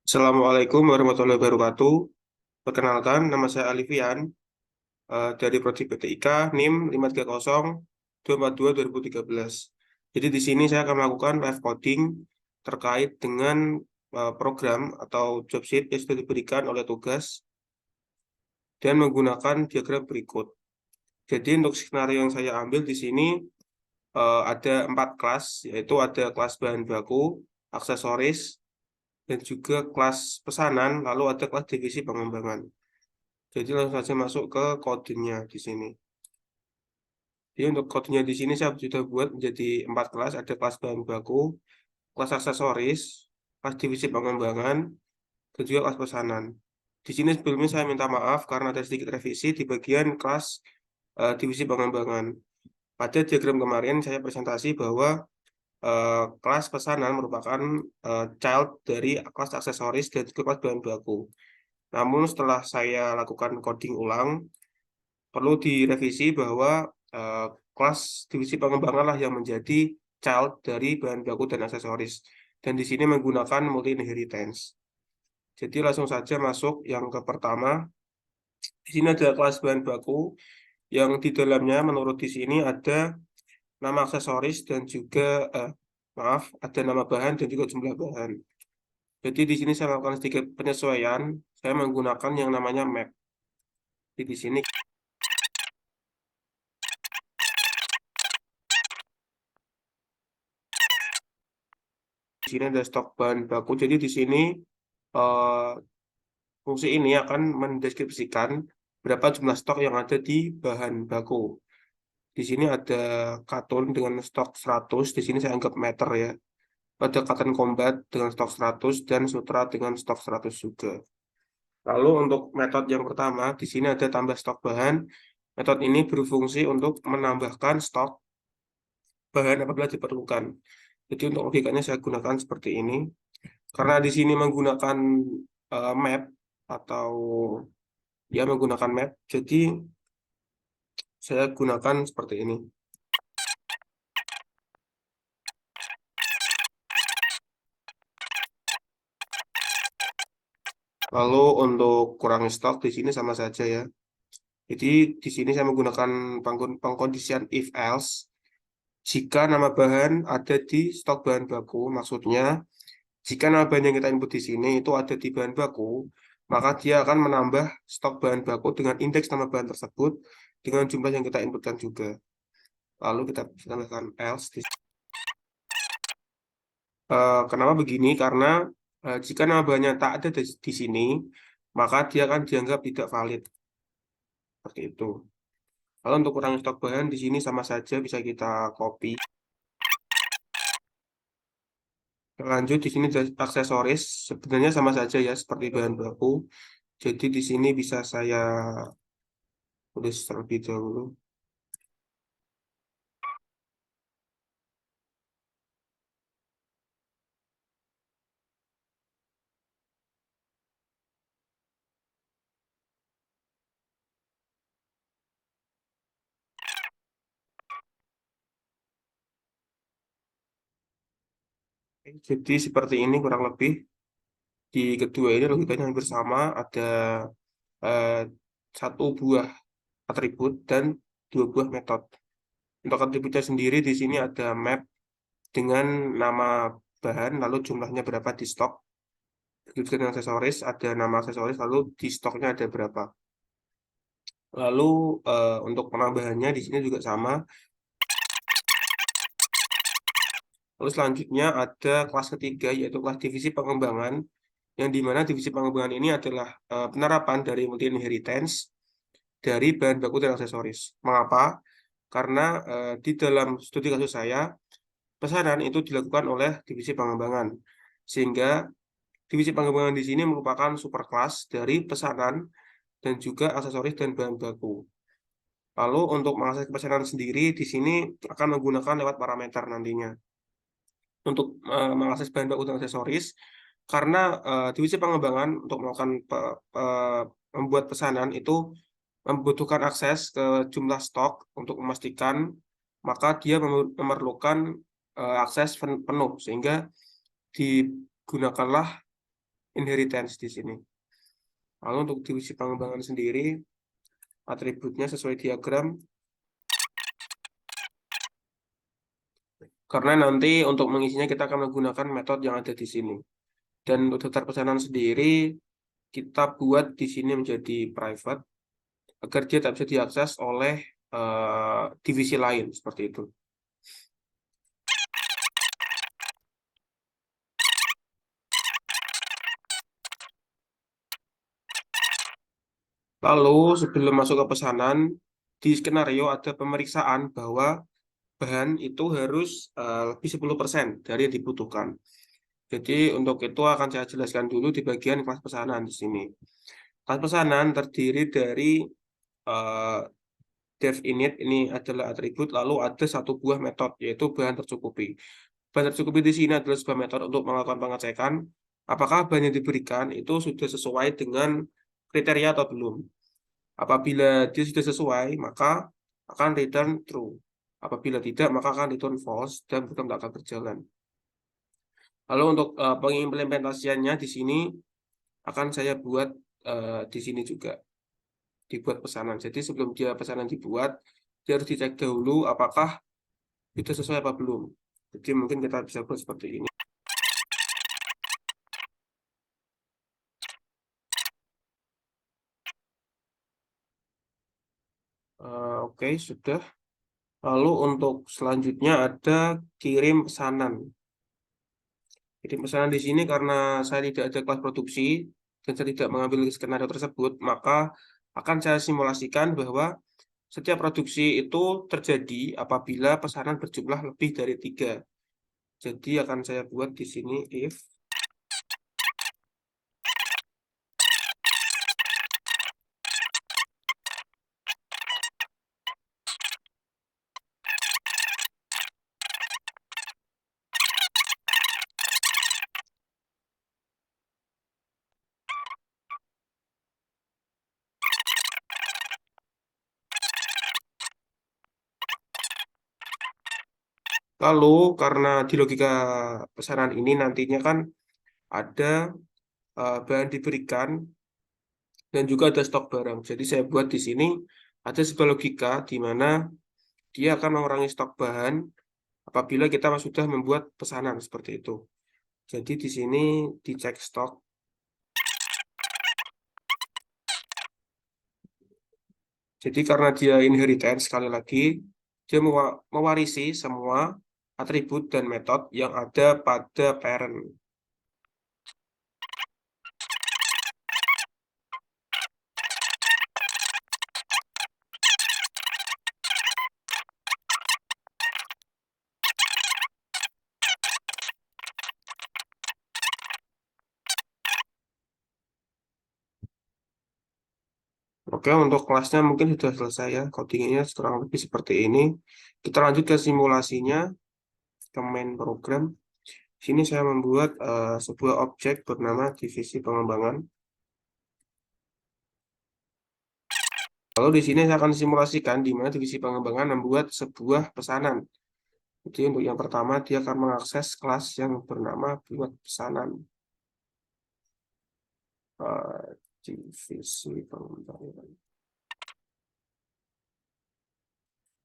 Assalamualaikum warahmatullahi wabarakatuh. Perkenalkan, nama saya Alifian dari Prodi PTIK NIM 530-242-2013. Jadi di sini saya akan melakukan live coding terkait dengan program atau job sheet yang sudah diberikan oleh tugas dan menggunakan diagram berikut. Jadi untuk skenario yang saya ambil di sini ada 4 kelas, yaitu ada kelas bahan baku, aksesoris, dan juga kelas pesanan, lalu ada kelas divisi pengembangan. Jadi langsung saja masuk ke kodenya di sini. Jadi untuk kodenya di sini saya sudah buat menjadi 4 kelas. Ada kelas bahan baku, kelas aksesoris, kelas divisi pengembangan, dan juga kelas pesanan. Di sini sebelumnya saya minta maaf karena ada sedikit revisi di bagian kelas divisi pengembangan. Pada diagram kemarin saya presentasi bahwa kelas pesanan merupakan child dari kelas aksesoris dan juga kelas bahan baku. Namun setelah saya lakukan coding ulang, perlu direvisi bahwa eh, kelas divisi pengembangan lah yang menjadi child dari bahan baku dan aksesoris. Dan di sini menggunakan multi inheritance. Jadi langsung saja masuk yang ke pertama. Di sini ada kelas bahan baku yang di dalamnya menurut di sini ada nama aksesoris dan juga maaf, ada nama bahan dan juga jumlah bahan. Jadi di sini saya lakukan sedikit penyesuaian. Saya menggunakan yang namanya map. Jadi di sini ada stok bahan baku. Jadi di sini eh, fungsi ini akan mendeskripsikan berapa jumlah stok yang ada di bahan baku. Di sini ada kartun dengan stok 100, di sini saya anggap meter ya. Ada Cotton Combat dengan stok 100 dan Sutra dengan stok 100 juga. Lalu untuk metode yang pertama, di sini ada tambah stok bahan. Metode ini berfungsi untuk menambahkan stok bahan apabila diperlukan. Jadi untuk logikanya saya gunakan seperti ini. Karena di sini menggunakan map atau ya menggunakan map, jadi saya gunakan seperti ini. Lalu untuk kurangi stok di sini sama saja ya. Jadi di sini saya menggunakan pengkondisian if else. Jika nama bahan ada di stok bahan baku, maksudnya jika nama bahan yang kita input di sini itu ada di bahan baku, maka dia akan menambah stok bahan baku dengan indeks nama bahan tersebut dengan jumlah yang kita inputkan juga. Lalu kita tambahkan else. Kenapa begini? Karena jika nama bahannya tak ada di sini, maka dia akan dianggap tidak valid. Seperti itu. Kalau untuk kurangi stok bahan di sini sama saja bisa kita copy. Lanjut di sini ada aksesoris, sebenarnya sama saja ya seperti bahan baku. Jadi di sini bisa saya tulis terlebih dahulu. Jadi seperti ini kurang lebih. Di kedua ini logikanya hampir sama, ada eh, satu buah atribut dan dua buah metode. Untuk atributnya sendiri di sini ada map dengan nama bahan, lalu jumlahnya berapa di stok. Begitu dengan aksesoris, ada nama aksesoris, lalu di stoknya ada berapa. Lalu untuk penambahannya di sini juga sama. Lalu selanjutnya ada kelas ketiga, yaitu kelas divisi pengembangan, yang dimana divisi pengembangan ini adalah penerapan dari multi inheritance dari bahan baku dan aksesoris. Mengapa? Karena di dalam studi kasus saya, pesanan itu dilakukan oleh divisi pengembangan. Sehingga divisi pengembangan di sini merupakan superkelas dari pesanan dan juga aksesoris dan bahan baku. Lalu untuk mengakses pesanan sendiri di sini akan menggunakan lewat parameter nantinya. Untuk mengakses bahan baku dan aksesoris, karena divisi pengembangan untuk melakukan membuat pesanan itu membutuhkan akses ke jumlah stok untuk memastikan, maka dia memerlukan akses penuh, sehingga digunakanlah inheritance di sini. Lalu untuk divisi pengembangan sendiri, atributnya sesuai diagram. Karena nanti untuk mengisinya kita akan menggunakan metode yang ada di sini. Dan untuk daftar pesanan sendiri, kita buat di sini menjadi private, agar dia tak bisa diakses oleh divisi lain, seperti itu. Lalu sebelum masuk ke pesanan, di skenario ada pemeriksaan bahwa bahan itu harus lebih 10% dari yang dibutuhkan. Jadi untuk itu akan saya jelaskan dulu di bagian kelas pesanan di sini. Kelas pesanan terdiri dari dev init, ini adalah atribut, lalu ada satu buah metode, yaitu bahan tercukupi. Bahan tercukupi di sini adalah sebuah metode untuk melakukan pengecekan apakah bahan yang diberikan itu sudah sesuai dengan kriteria atau belum. Apabila dia sudah sesuai, maka akan return true. Apabila tidak, maka akan return false dan program tidak akan berjalan. Lalu untuk pengimplementasiannya di sini akan saya buat di sini juga dibuat pesanan. Jadi sebelum dia pesanan dibuat, dia harus dicek dahulu apakah itu sesuai apa belum. Jadi mungkin kita bisa buat seperti ini. Oke, sudah. Lalu untuk selanjutnya ada kirim pesanan. Kirim pesanan di sini karena saya tidak ada kelas produksi dan saya tidak mengambil skenario tersebut, maka akan saya simulasikan bahwa setiap produksi itu terjadi apabila pesanan berjumlah lebih dari 3. Jadi akan saya buat di sini if lalu karena di logika pesanan ini nantinya kan ada bahan diberikan dan juga ada stok barang. Jadi saya buat di sini ada sebuah logika di mana dia akan mengurangi stok bahan apabila kita sudah membuat pesanan seperti itu. Jadi di sini dicek stok. Jadi karena dia inheritance sekali lagi, dia mewarisi semua atribut dan metode yang ada pada parent. Oke, untuk kelasnya mungkin sudah selesai ya. Codingnya kurang lebih seperti ini. Kita lanjut ke simulasinya, ke main program. Sini saya membuat sebuah objek bernama divisi pengembangan. Lalu di sini saya akan simulasikan di mana divisi pengembangan membuat sebuah pesanan. Jadi untuk yang pertama dia akan mengakses kelas yang bernama buat pesanan. Divisi pengembangan.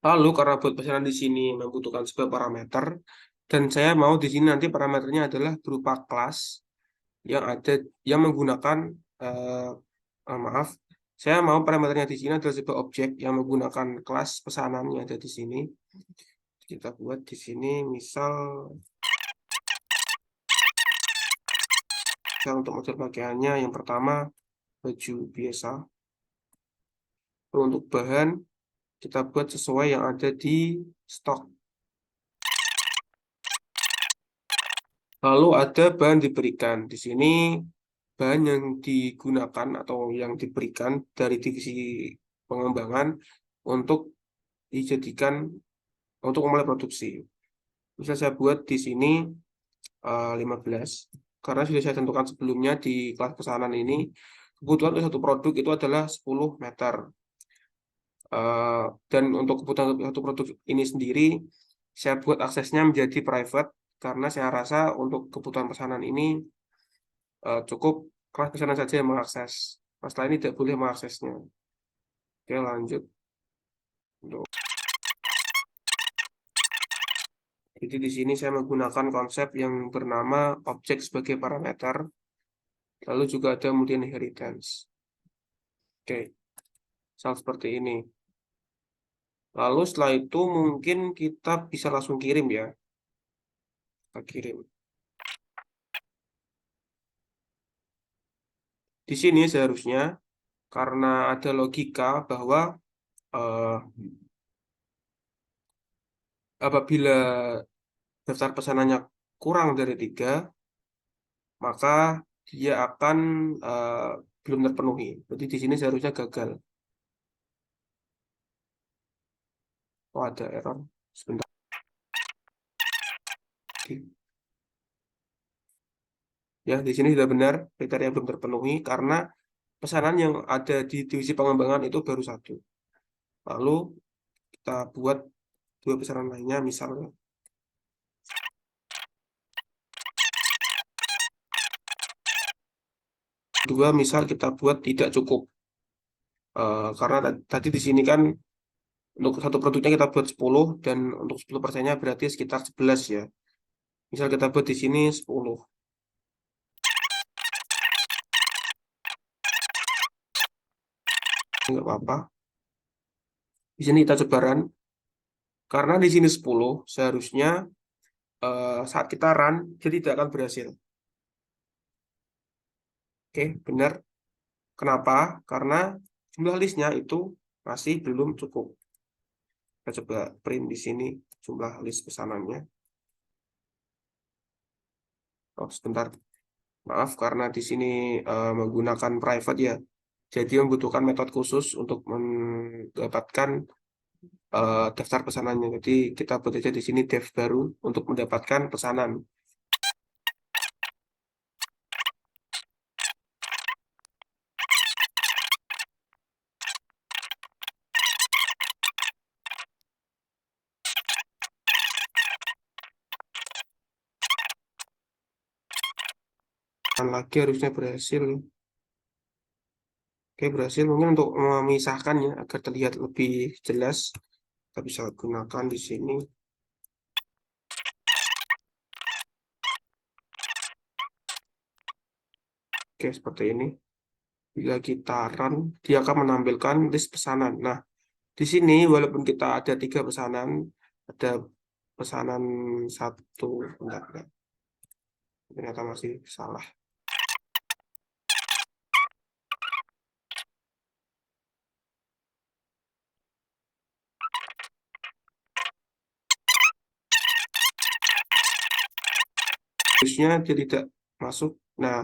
Lalu karena buat pesanan di sini membutuhkan sebuah parameter dan saya mau di sini nanti parameternya adalah berupa kelas yang ada yang menggunakan maaf, saya mau parameternya di sini adalah sebuah objek yang menggunakan kelas pesanan yang ada di sini. Kita buat di sini misal untuk model pakaiannya yang pertama baju biasa. Untuk bahan kita buat sesuai yang ada di stok. Lalu ada bahan diberikan. Di sini bahan yang digunakan atau yang diberikan dari divisi pengembangan untuk dijadikan untuk mulai produksi. Bisa saya buat di sini 15. Karena sudah saya tentukan sebelumnya di kelas pesanan ini, kebutuhan untuk satu produk itu adalah 10 meter. Dan untuk kebutuhan satu produk ini sendiri, saya buat aksesnya menjadi private, karena saya rasa untuk kebutuhan pesanan ini cukup kelas pesanan saja yang mengakses. Kelas lain tidak boleh mengaksesnya. Oke, lanjut. Jadi di sini saya menggunakan konsep yang bernama objek sebagai parameter, lalu juga ada kemudian inheritance. Oke, misal seperti ini. Lalu setelah itu mungkin kita bisa langsung kirim ya. Kita kirim. Di sini seharusnya karena ada logika bahwa eh, apabila daftar pesanannya kurang dari 3, maka dia akan eh, belum terpenuhi. Jadi di sini seharusnya gagal. Oh, ada error. Sebentar. Ya, di sini sudah benar kriteria belum terpenuhi karena pesanan yang ada di divisi pengembangan itu baru 1. Lalu kita buat 2 pesanan lainnya, misalnya 2, misal kita buat tidak cukup. Karena tadi di sini kan untuk satu produknya kita buat 10 dan untuk 10%-nya berarti sekitar 11 ya. Misal kita buat di sini 10. Enggak apa-apa. Di sini kita coba run. Karena di sini 10, seharusnya saat kita run, jadi tidak akan berhasil. Oke, benar. Kenapa? Karena jumlah listnya itu masih belum cukup. Kita coba print di sini jumlah list pesanannya. Oh, sebentar. Maaf, karena di sini menggunakan private ya. Jadi membutuhkan metode khusus untuk mendapatkan daftar pesanannya. Jadi kita buat aja di sini dev baru untuk mendapatkan pesanan. Dan lagi harusnya berhasil. Oke, berhasil. Mungkin untuk memisahkannya agar terlihat lebih jelas, kita bisa gunakan di sini. Oke, seperti ini. Bila kita run, dia akan menampilkan list pesanan. Nah, di sini walaupun kita ada 3 pesanan, ada pesanan 1, bentar. Ternyata masih salah. Harusnya dia tidak masuk. Nah,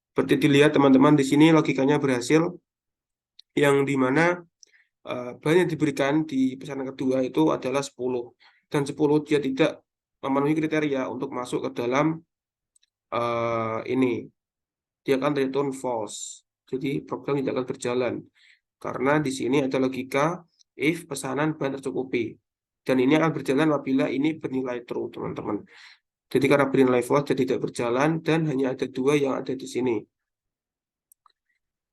seperti dilihat teman-teman di sini logikanya berhasil, yang dimana bahan yang diberikan di pesanan kedua itu adalah 10. Dan 10 dia tidak memenuhi kriteria untuk masuk ke dalam ini. Dia akan return false. Jadi program tidak akan berjalan. Karena di sini ada logika if pesanan bahan tercukupi. Dan ini akan berjalan apabila ini bernilai true, teman-teman. Jadi karena bernilai false, jadi tidak berjalan dan hanya ada 2 yang ada di sini.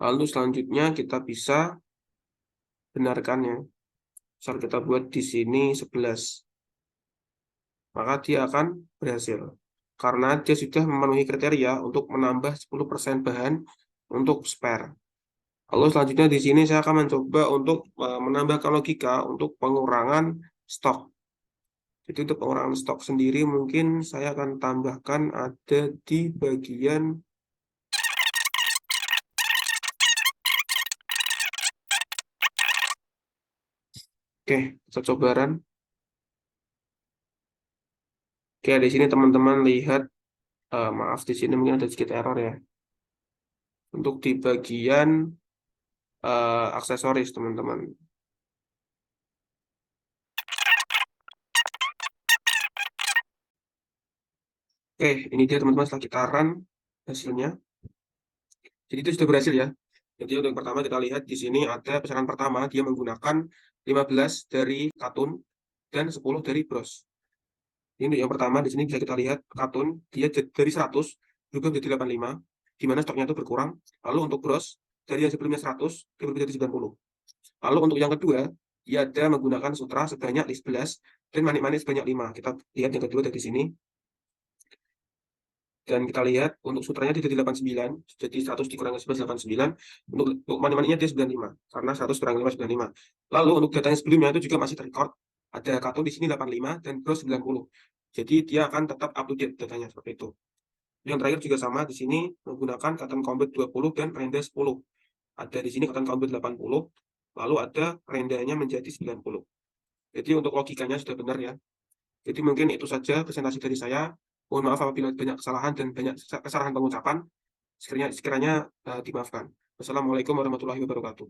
Lalu selanjutnya kita bisa benarkannya. Misal kita buat di sini 11. Maka dia akan berhasil. Karena dia sudah memenuhi kriteria untuk menambah 10% bahan untuk spare. Lalu selanjutnya di sini saya akan mencoba untuk menambahkan logika untuk pengurangan stok. Jadi untuk pengurangan stok sendiri mungkin saya akan tambahkan ada di bagian oke, kita coba run. Oke, di sini teman-teman lihat maaf di sini mungkin ada sedikit error ya. Untuk di bagian aksesoris teman-teman. Oke, ini dia teman-teman setelah kita run hasilnya. Jadi itu sudah berhasil ya. Jadi untuk yang pertama kita lihat di sini ada pesanan pertama dia menggunakan 15 dari katun dan 10 dari bros. Ini yang pertama di sini bisa kita lihat katun dia dari 100 juga menjadi 85. di mana stoknya itu berkurang. Lalu untuk gross, dari yang sebelumnya 100, dia berubah jadi 90. Lalu untuk yang kedua, dia ada menggunakan sutra sebanyak 11 dan money sebanyak 5. Kita lihat yang kedua dari sini. Dan kita lihat untuk sutranya dia jadi 89, jadi 100 dikurangi 11, 89. Untuk money-nya dia 95, karena 100 kurangi 5, 95. Lalu untuk datanya sebelumnya itu juga masih terrecord. Ada kartu di sini 85 dan gross 90. Jadi dia akan tetap up to date datanya seperti itu. Yang terakhir juga sama, di sini menggunakan Cotton Combat 20 dan Renda 10. Ada di sini Cotton Combat 80, lalu ada rendanya menjadi 90. Jadi untuk logikanya sudah benar ya. Jadi mungkin itu saja presentasi dari saya. Mohon maaf apabila banyak kesalahan dan banyak kesalahan pengucapan. Sekiranya dimaafkan. Wassalamualaikum warahmatullahi wabarakatuh.